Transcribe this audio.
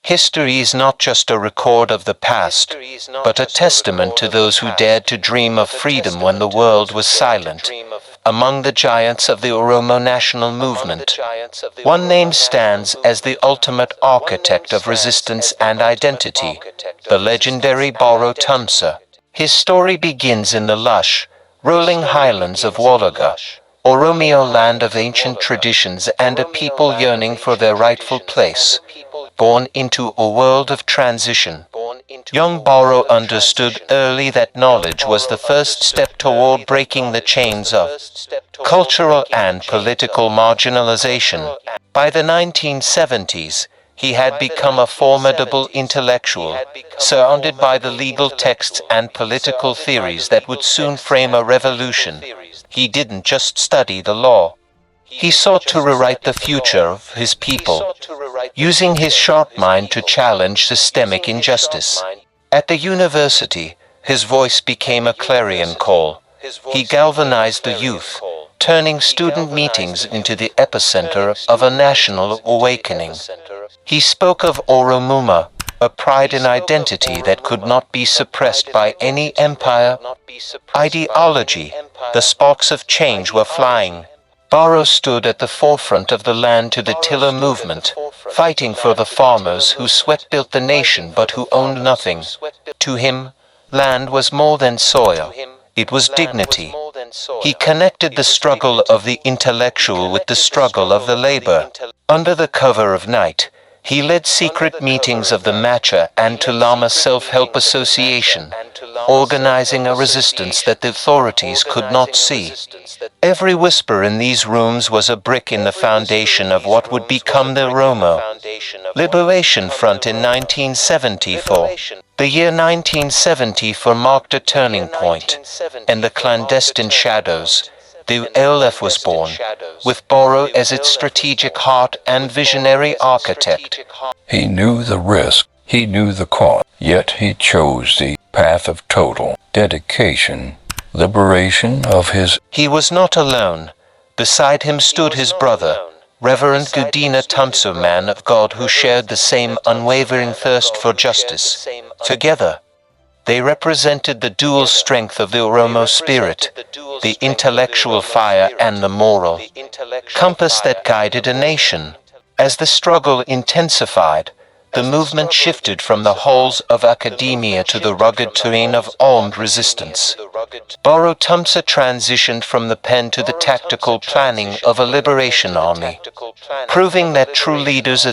History is not just a record of the past, but a testament to those who dared to dream of freedom when the world was silent. Among the giants of the Oromo national movement, one name stands as the ultimate architect of resistance and identity, the legendary Baro Tumsa. His story begins in the lush, rolling highlands of Wolaga, Oromo land of ancient traditions and a people yearning for their rightful place. Born into a world of transition, young Baro understood early that knowledge was the first step toward breaking the chains of cultural and political marginalization. By the 1970s, he had become a formidable intellectual, surrounded by the legal texts and political theories that would soon frame a revolution. He didn't just study the law. He sought to rewrite the future of his people, using his sharp mind to challenge systemic injustice. At the university, his voice became a clarion call. He galvanized the youth, turning student meetings into the epicenter of a national awakening. He spoke of Oromuma, a pride in identity that could not be suppressed by any empire ideology. The sparks of change were flying. Baro stood at the forefront of the land to the tiller movement, fighting for the farmers who sweat-built the nation but who owned nothing. To him, land was more than soil. It was dignity. He connected the struggle of the intellectual with the struggle of the labor. Under the cover of night, he led secret meetings of the Macha and Tulama Self-Help Association, organizing a resistance that the authorities could not see. Every whisper in these rooms was a brick in the foundation of what would become the Oromo Liberation Front in 1974. The year 1974 marked a turning point. In the clandestine shadows, the ALF was born, with Baro as its strategic heart and visionary architect. He knew the risk, he knew the cost, yet he chose the path of total dedication, liberation of his. He was not alone. Beside him stood his brother, Reverend Gudina Tumsa, man of God who shared the same unwavering thirst for justice. Together, they represented the dual strength of the Oromo spirit, the intellectual fire and the moral compass that guided a nation. As the struggle intensified, the movement shifted from the halls of academia to the rugged terrain of armed resistance. Baro Tumsa transitioned from the pen to the tactical planning of a liberation army, proving that true leaders